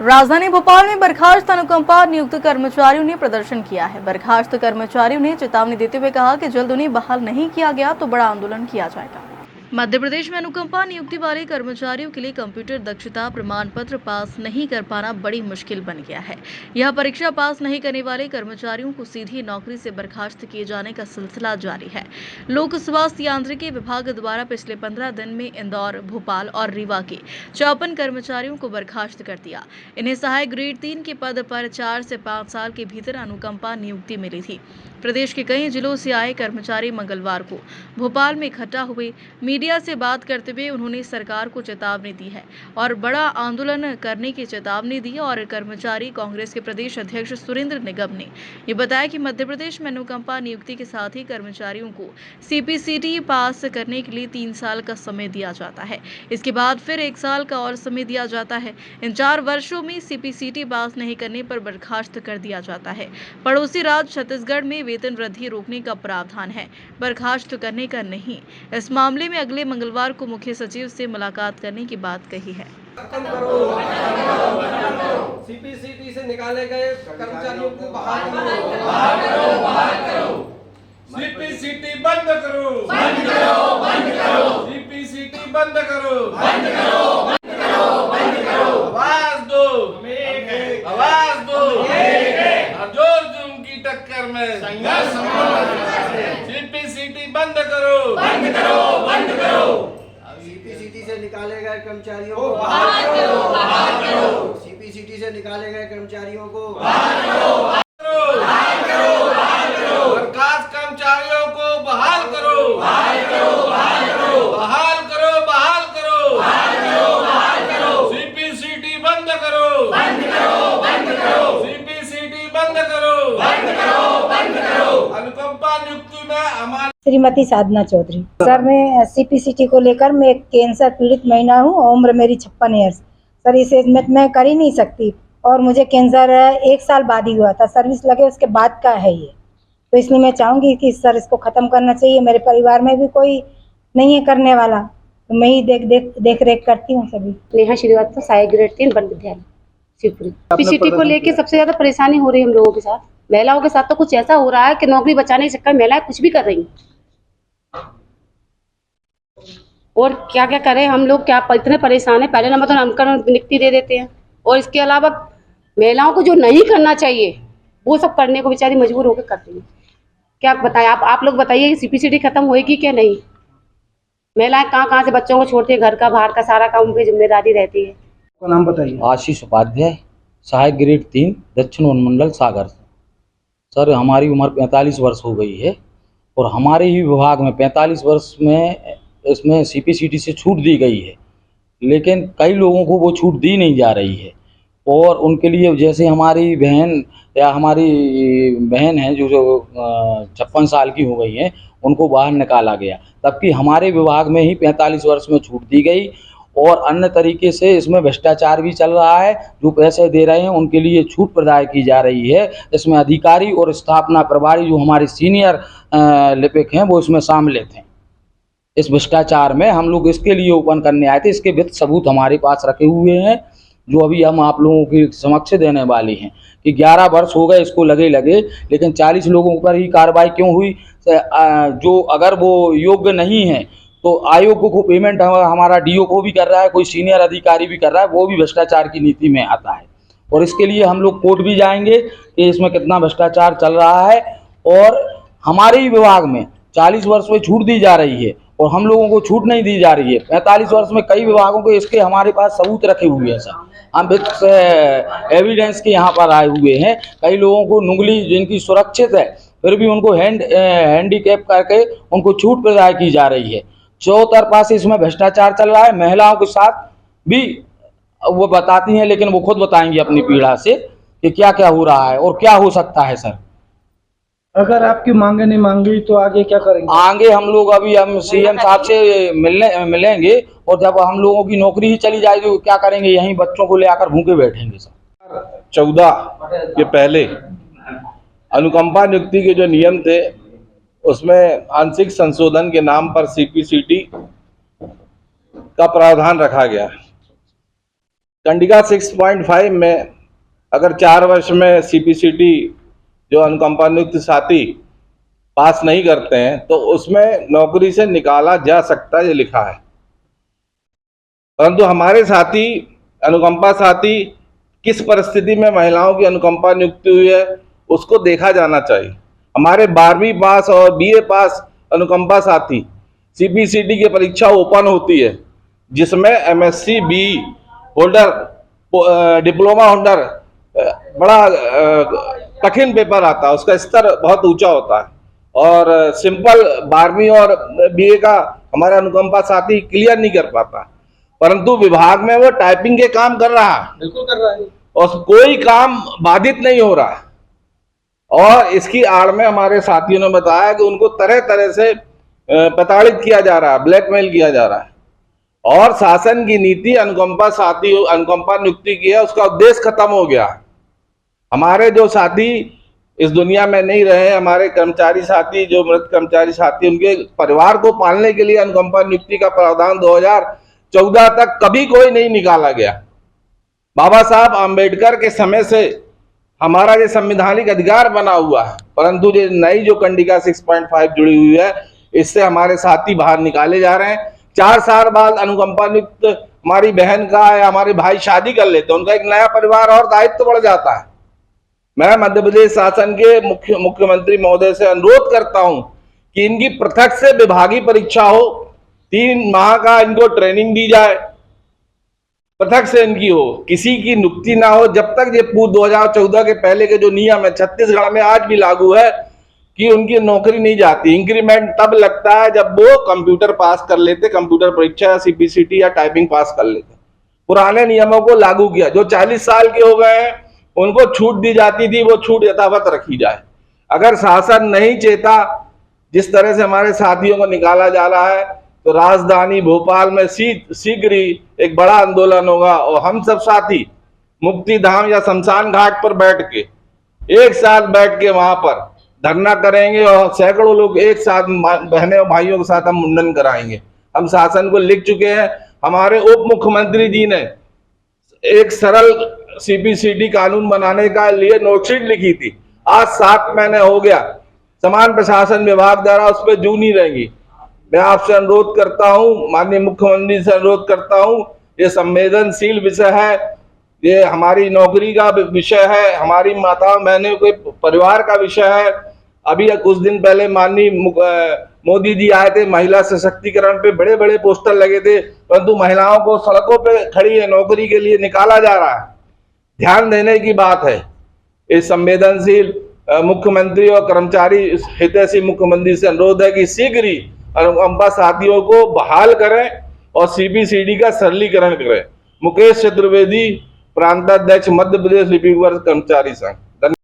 राजधानी भोपाल में बर्खास्त अनुकंपा नियुक्त कर्मचारियों ने प्रदर्शन किया है। बर्खास्त कर्मचारियों ने चेतावनी देते हुए कहा कि जल्द उन्हें बहाल नहीं किया गया तो बड़ा आंदोलन किया जाएगा। मध्य प्रदेश में अनुकंपा नियुक्ति वाले कर्मचारियों के लिए कंप्यूटर दक्षता प्रमाण पत्र पास नहीं कर पाना बड़ी मुश्किल बन गया है। यह परीक्षा पास नहीं करने वाले कर्मचारियों को सीधी नौकरी से बर्खास्त किए जाने का सिलसिला जारी है। लोक स्वास्थ्य यांत्रिकी विभाग द्वारा पिछले 15 दिन में इंदौर, भोपाल और रीवा के 54 कर्मचारियों को बर्खास्त कर दिया। इन्हें सहायक ग्रेड 3 के पद पर 4 से 5 साल के भीतर अनुकंपा नियुक्ति मिली थी। प्रदेश के कई जिलों से आए कर्मचारी मंगलवार को भोपाल में इकट्ठा हुए। मीडिया से बात करते हुए उन्होंने सरकार को चेतावनी दी है और बड़ा आंदोलन करने की चेतावनी दी। और कर्मचारी कांग्रेस के प्रदेश अध्यक्ष सुरेंद्र निगम ने ये बताया कि मध्य प्रदेश में अनुकंपा नियुक्ति के साथ ही कर्मचारियों को CPCT पास करने के लिए 3 साल का समय दिया जाता है। इसके बाद फिर 1 साल का और समय दिया जाता है। इन 4 वर्षों में CPCT पास नहीं करने पर बर्खास्त कर दिया जाता है। पड़ोसी राज्य छत्तीसगढ़ में वेतन वृद्धि रोकने का प्रावधान है, बर्खास्त करने का नहीं। इस मामले में अगले मंगलवार को मुख्य सचिव से मुलाकात करने की बात कही है। CPCT से निकाले गए कर्मचारियों को बहाल करो। CPCT बंद करो, CPCT बंद करो, आवाज दो, आवाज दो, जोर जुर्म की टक्कर में संघर्ष। CPCT बंद करो, CPCT से निकाले गए कर्मचारियों को बहाल करो। CPCT से निकाले गए कर्मचारियों को बर्खास्त कर्मचारियों को बहाल करो, बहाल करो, CPCT बंद करो, CPCT बंद करो, अनुकंपा नियुक्ति में हमारे श्रीमती साधना चौधरी। सर, मैं CPCT को लेकर मैं एक कैंसर पीड़ित महिला हूँ। उम्र मेरी 56 ईयर्स। सर, इस एज में मैं कर ही नहीं सकती और मुझे कैंसर 1 साल बाद ही हुआ था। सर्विस लगे उसके बाद का है ये, तो इसलिए मैं चाहूँगी कि सर इसको ख़त्म करना चाहिए। मेरे परिवार में भी कोई नहीं है करने वाला, तो मैं ही देख रेख करती हूँ सभी। नेहा श्रीवास्तव, सहायक ग्रेड 3 वन विद्यालय शिवपुरी। CPCT को लेके सबसे ज़्यादा परेशानी हो रही है हम लोगों के साथ, महिलाओं के साथ। तो कुछ ऐसा हो रहा है कि नौकरी बचाने के चक्कर महिलाएं कुछ भी कर रही हैं। और क्या क्या करें हम लोग, क्या इतने परेशान हैं। पहले नंबर तो नामकरण नियुक्ति दे देते हैं, और इसके अलावा महिलाओं को जो नहीं करना चाहिए वो सब करने को बेचारी मजबूर होकर करती हैं। क्या बताएं आप लोग बताइए कि CPCT खत्म होएगी क्या नहीं। महिलाएं कहाँ से बच्चों को छोड़ती है, घर का बाहर का सारा काम उनकी जिम्मेदारी रहती है। नाम बताइए। आशीष उपाध्याय, सहायक ग्रेड 3 दक्षिण वनमंडल सागर। सर, हमारी उम्र 45 वर्ष हो गई है और हमारे ही विभाग में 45 वर्ष में इसमें CPCT से छूट दी गई है, लेकिन कई लोगों को वो छूट दी नहीं जा रही है। और उनके लिए जैसे हमारी बहन है जो 56 साल की हो गई हैं, उनको बाहर निकाला गया, तबकि हमारे विभाग में ही 45 वर्ष में छूट दी गई। और अन्य तरीके से इसमें भ्रष्टाचार भी चल रहा है। जो पैसे दे रहे हैं उनके लिए छूट प्रदान की जा रही है। इसमें अधिकारी और स्थापना प्रभारी जो हमारे सीनियर लिपिक हैं वो इसमें शामिल थे। इस भ्रष्टाचार में हम लोग इसके लिए ओपन करने आए थे। इसके वित्त सबूत हमारे पास रखे हुए हैं, जो अभी हम आप लोगों के समक्ष देने वाले हैं कि 11 वर्ष हो गए इसको लगे, लेकिन 40 लोगों पर ही कार्रवाई क्यों हुई। जो अगर वो योग्य नहीं है तो आयोग को पेमेंट हमारा DO को भी कर रहा है, कोई सीनियर अधिकारी भी कर रहा है, वो भी भ्रष्टाचार की नीति में आता है। और इसके लिए हम लोग कोर्ट भी जाएंगे कि इसमें कितना भ्रष्टाचार चल रहा है। और हमारे ही विभाग में 40 वर्ष में छूट दी जा रही है और हम लोगों को छूट नहीं दी जा रही है। 45 वर्ष में कई विभागों के इसके हमारे पास सबूत रखे हुए हैं। सर, हम एविडेंस के यहाँ पर आए हुए हैं। कई लोगों को नुंगली जिनकी सुरक्षित है फिर भी उनको हैंडीकैप करके उनको छूट प्रदान की जा रही है। चौतरफा से इसमें भ्रष्टाचार चल रहा है। महिलाओं के साथ भी वो बताती हैं, लेकिन वो खुद बताएंगी अपनी पीड़ा से कि क्या क्या हो रहा है और क्या हो सकता है। सर, अगर आपकी मांगे नहीं मांगी तो आगे क्या करेंगे? आगे हम लोग अभी हम CM साहब से मिलेंगे और जब हम लोगों की नौकरी ही चली जाएगी तो क्या करेंगे, यहीं बच्चों को ले आकर भूखे बैठेंगे। सर, 14 के पहले अनुकंपा नियुक्ति के जो नियम थे उसमें आंशिक संशोधन के नाम पर CPCT का प्रावधान रखा गया। कंडिका 6.5 में अगर 4 वर्ष में सीपीसीटी जो अनुकंपा नियुक्त साथी पास नहीं करते हैं तो उसमें नौकरी से निकाला जा सकता है, ये लिखा है। परंतु हमारे साथी अनुकंपा साथी किस परिस्थिति में महिलाओं की अनुकंपा नियुक्ति हुई है उसको देखा जाना चाहिए। हमारे 12वीं पास और बीए पास अनुकंपा साथी सीपीसीटी की परीक्षा ओपन होती है, जिसमें MSc B holder, diploma holder बड़ा कठिन पेपर आता है, उसका स्तर बहुत ऊंचा होता है। और सिंपल 12वीं और बीए का हमारा अनुकंपा साथी क्लियर नहीं कर पाता, परंतु विभाग में वो टाइपिंग के काम कर रहा है, बिल्कुल कर रहा है, और कोई काम बाधित नहीं हो रहा है। और इसकी आड़ में हमारे साथियों ने बताया कि उनको तरह तरह से प्रताड़ित किया जा रहा है, ब्लैकमेल किया जा रहा है। और शासन की नीति अनुकंपा नियुक्ति की है, उसका उद्देश्य खत्म हो गया। हमारे जो साथी इस दुनिया में नहीं रहे, हमारे कर्मचारी साथी जो मृत कर्मचारी साथी, उनके परिवार को पालने के लिए अनुकंपा नियुक्ति का प्रावधान 2014 तक कभी कोई नहीं निकाला गया। बाबा साहब आम्बेडकर के समय से हमारा ये संवैधानिक अधिकार बना हुआ है, परंतु ये नई जो कंडिका 6.5 जुड़ी हुई है, इससे हमारे साथी बाहर निकाले जा रहे हैं। 4 साल बाद अनुकंपा नियुक्त हमारी बहन का या हमारे भाई शादी कर लेते हैं, उनका एक नया परिवार और दायित्व बढ़ जाता है। मैं मध्य प्रदेश शासन के मुख्यमंत्री महोदय से अनुरोध करता हूं कि इनकी पृथक से विभागीय परीक्षा हो, 3 माह का इनको ट्रेनिंग दी जाए, पृथक से इनकी हो, किसी की नियुक्ति ना हो जब तक ये 2014 के पहले के जो नियम है छत्तीसगढ़ में आज भी लागू है कि उनकी नौकरी नहीं जाती। इंक्रीमेंट तब लगता है जब वो कंप्यूटर पास कर लेते, कंप्यूटर परीक्षा, सीपीसीटी या टाइपिंग पास कर लेते। पुराने नियमों को लागू किया, जो 40 साल के हो गए हैं उनको छूट दी जाती थी, वो छूट यथावत रखी जाए। अगर शासन नहीं चेता, जिस तरह से हमारे साथियों को निकाला जा रहा है, तो राजधानी भोपाल में शीघ्र ही एक बड़ा आंदोलन होगा और हम सब साथी मुक्ति धाम या शमशान घाट पर बैठ के एक साथ बैठ के वहां पर धरना करेंगे और सैकड़ों लोग एक साथ बहने और भाइयों के साथ हम मुंडन कराएंगे। हम शासन को लिख चुके हैं। हमारे उप मुख्यमंत्री जी ने एक सरल सीपीसीटी कानून बनाने का लिए नोटशीट लिखी थी, आज 7 महीने हो गया, समान प्रशासन विभाग द्वारा उस पर जू नहीं रहेंगी। मैं आपसे अनुरोध करता हूं, माननीय मुख्यमंत्री से अनुरोध करता हूं, ये संवेदनशील विषय है, ये हमारी नौकरी का विषय है, हमारी माताओं बहनों के परिवार का विषय है। अभी कुछ दिन पहले माननीय मोदी जी आए थे, महिला सशक्तिकरण पे बड़े बड़े पोस्टर लगे थे, परंतु महिलाओं को सड़कों पे खड़ी है नौकरी के लिए निकाला जा रहा है। ध्यान देने की बात है। इस संवेदनशील मुख्यमंत्री और कर्मचारी हितैषी मुख्यमंत्री से अनुरोध है कि शीघ्र ही अनुकंपा साथियों को बहाल करें और सीपीसीटी का सरलीकरण करें। मुकेश चतुर्वेदी, प्रांताध्यक्ष, मध्य प्रदेश लिपिक वर्ग कर्मचारी संघ।